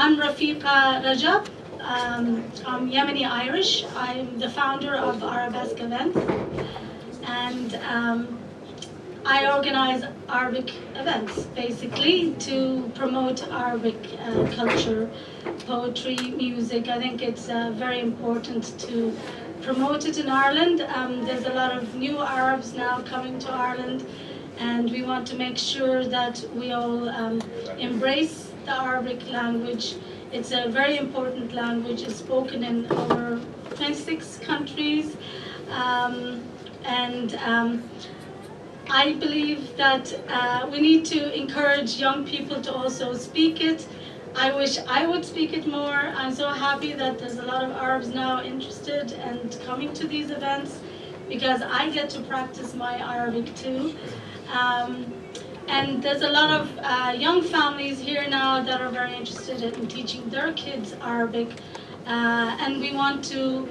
I'm Rafika Rajab. I'm Yemeni Irish. I'm the founder of Arabesque events, and I organize Arabic events basically to promote Arabic culture, poetry, music. I think it's very important to promote it in Ireland. There's a lot of new Arabs now coming to Ireland, and we want to make sure that we all embrace the Arabic language. It's a very important language. It's spoken in over 26 countries, I believe that we need to encourage young people to also speak it. I wish I would speak it more. I'm so happy that there's a lot of Arabs now interested and coming to these events, because I get to practice my Arabic too. And there's a lot of young families here now that are very interested in teaching their kids Arabic. And we want to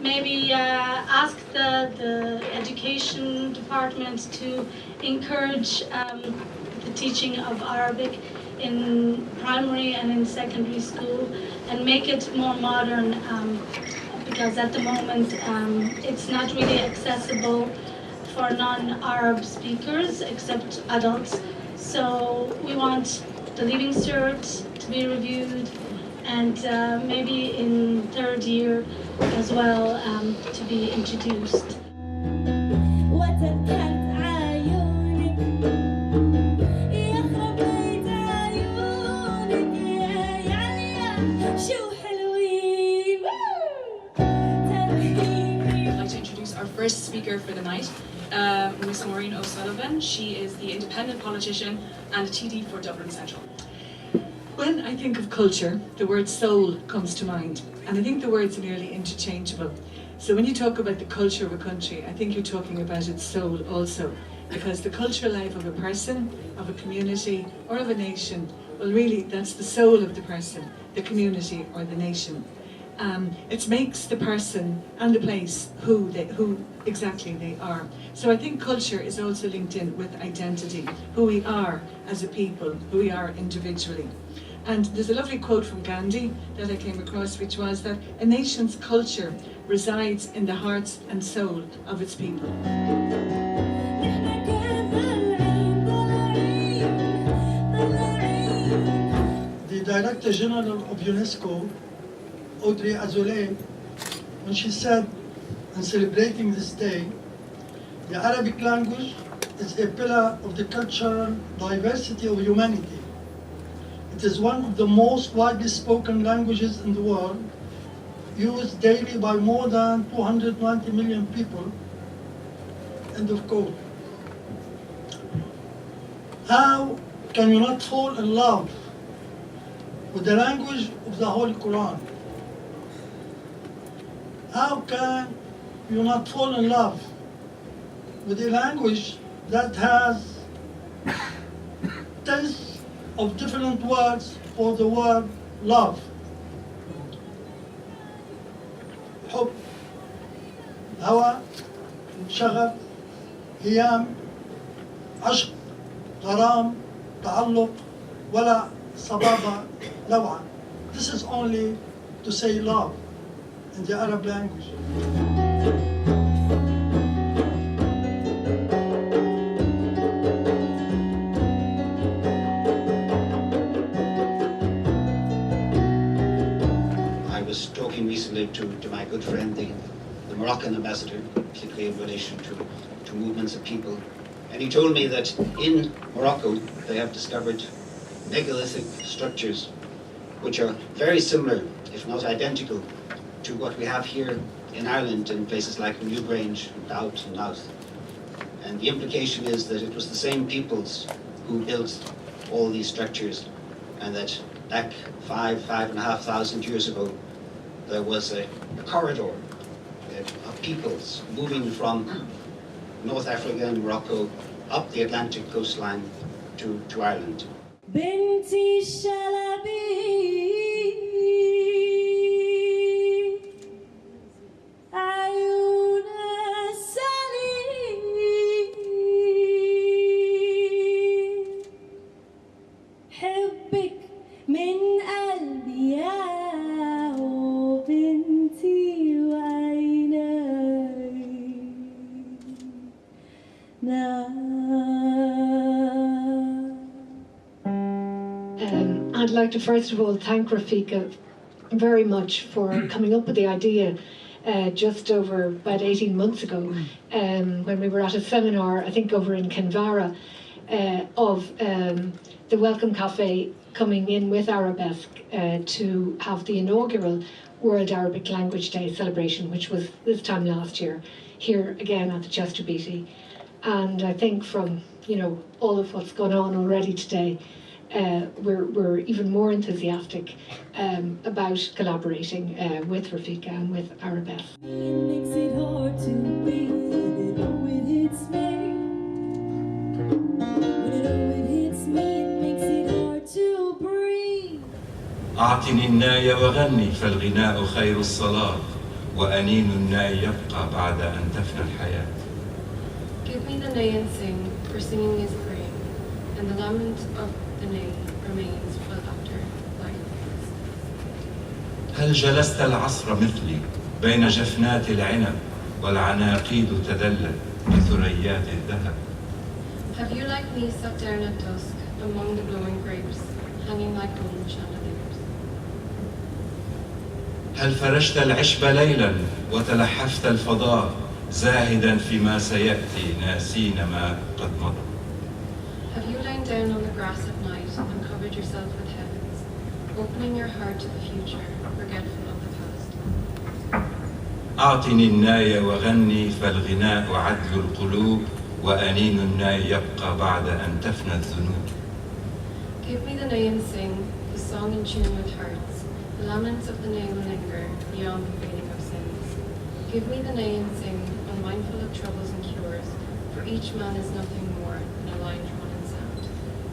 maybe ask the education department to encourage the teaching of Arabic in primary and in secondary school, and make it more modern, because at the moment it's not really accessible for non-Arab speakers except adults. So we want the Leaving Cert to be reviewed, and maybe in third year as well to be introduced. I'd like to introduce our first speaker for the night, Miss Maureen O'Sullivan. She is the independent politician and a TD for Dublin Central. When I think of culture, the word soul comes to mind, and I think the words are nearly interchangeable. So when you talk about the culture of a country, I think you're talking about its soul also, because the cultural life of a person, of a community, or of a nation, well really that's the soul of the person, the community or the nation. It makes the person and the place who exactly they are. So I think culture is also linked in with identity, who we are as a people, who we are individually. And there's a lovely quote from Gandhi that I came across, which was that a nation's culture resides in the hearts and soul of its people. The Director General of UNESCO, Audrey Azoulay, when she said, in celebrating this day, the Arabic language is a pillar of the cultural diversity of humanity. It is one of the most widely spoken languages in the world, used daily by more than 290 million people. End of quote. How can you not fall in love with the language of the Holy Quran? How can you not fall in love with a language that has tens of different words for the word love? حب, هوى, شغف, هيام, عشق, غرام, تعلق, ولع, صبابة, لوعة. This is only to say love in the Arab language. I was talking recently to my good friend, the Moroccan ambassador, particularly in relation to movements of people. And he told me that in Morocco they have discovered megalithic structures which are very similar, if not identical, to what we have here in Ireland in places like Newgrange, Doubt and Louth. And the implication is that it was the same peoples who built all these structures, and that back 5,500 years ago, there was a corridor of peoples moving from North Africa and Morocco up the Atlantic coastline to Ireland. I'd like to first of all thank Rafika very much for coming up with the idea just over about 18 months ago when we were at a seminar, I think over in Kinvara, of the Welcome Cafe coming in with Arabesque to have the inaugural World Arabic Language Day celebration, which was this time last year, here again at the Chester Beatty. And I think from all of what's gone on already today, we're even more enthusiastic about collaborating with Rafika and with Arabesque. It makes it hard to breathe when it hits me. When it hits me, it makes it hard to breathe. أعطني الناي وغني فالغناء خير الصلاة وأنين الناي يبقى بعد أن تفنى الحياة. Give me the nay and sing, for singing is praying, and the lament of the nay remains well after life. هل جلست العصر مثلي بين جفنات العنب والعناقيد تدلت بثريات الذهب. Have you like me sat down at dusk among the glowing grapes, hanging like golden chandeliers? هل فرشت العشب ليلا وتلحفت الفضاء زاهدا فيما سيأتي ناسين ما قد مضى. Have you lain down on the grass at night and covered yourself with heavens, opening your heart to the future, forgetful of the past? أعطني الناي وغني فالغناء عدل القلوب وأنين الناي يبقى بعد أن تفنى الذنوب. Give me the nay and sing, the song in tune with hearts. The laments of the nay will linger beyond the fading of sins. Give me the nay and sing, unmindful of troubles and cures, for each man is nothing more than a line drawn in sand.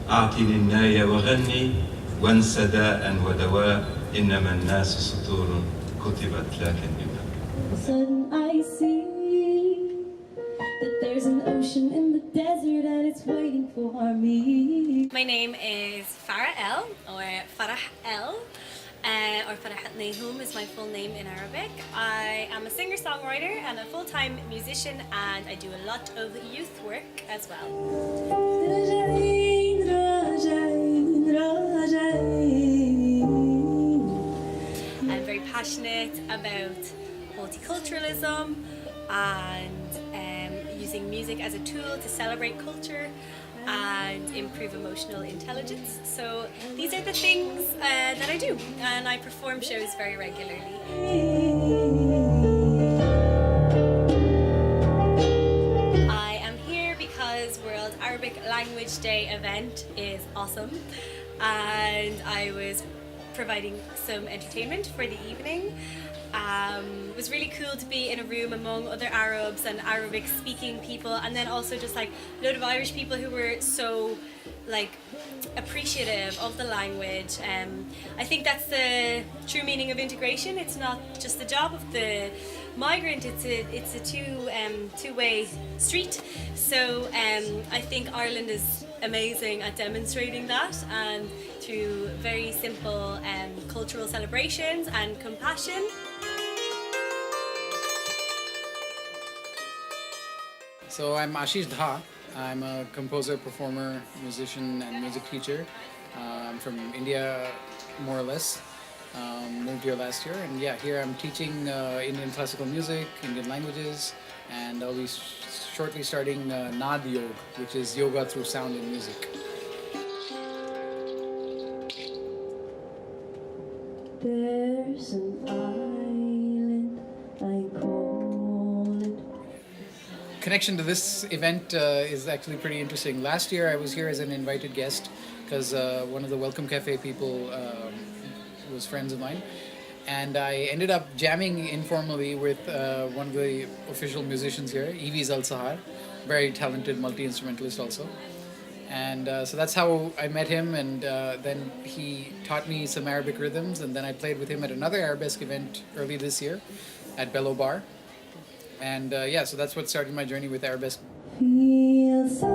أعطني الناي وغني وانسى داء ودواء إنما الناس سطور كتبت لكن بما. All of a sudden I see that there's an ocean in the desert and it's waiting for me. My name is Farah El, or Farah El, or Farah Nehum is my full name in Arabic. I am a singer-songwriter and a full-time musician, and I do a lot of youth work as well. I'm very passionate about multiculturalism and using music as a tool to celebrate culture and improve emotional intelligence. So these are the things that I do, and I perform shows very regularly. I am here because World Arabic Language Day event is awesome, and I was providing some entertainment for the evening. It was really cool to be in a room among other Arabs and Arabic speaking people, and then also just like a load of Irish people who were so like appreciative of the language. I think that's the true meaning of integration. It's not just the job of the migrant, it's a two-way street. So I think Ireland is amazing at demonstrating that, and through very simple cultural celebrations and compassion. So I'm Ashish Dha. I'm a composer, performer, musician, and music teacher. I'm from India, more or less. Moved here last year, and yeah, here I'm teaching Indian classical music, Indian languages, and I'll be shortly starting Nad Yoga, which is yoga through sound and music. There's an island, I call it. Connection to this event is actually pretty interesting. Last year I was here as an invited guest because one of the Welcome Cafe people was friends of mine, and I ended up jamming informally with one of the official musicians here, Evi Al-Sahar, very talented multi-instrumentalist also. And so that's how I met him, and then he taught me some Arabic rhythms, and then I played with him at another Arabesque event early this year at Bello Bar. And yeah, so that's what started my journey with Arabesque. Feel so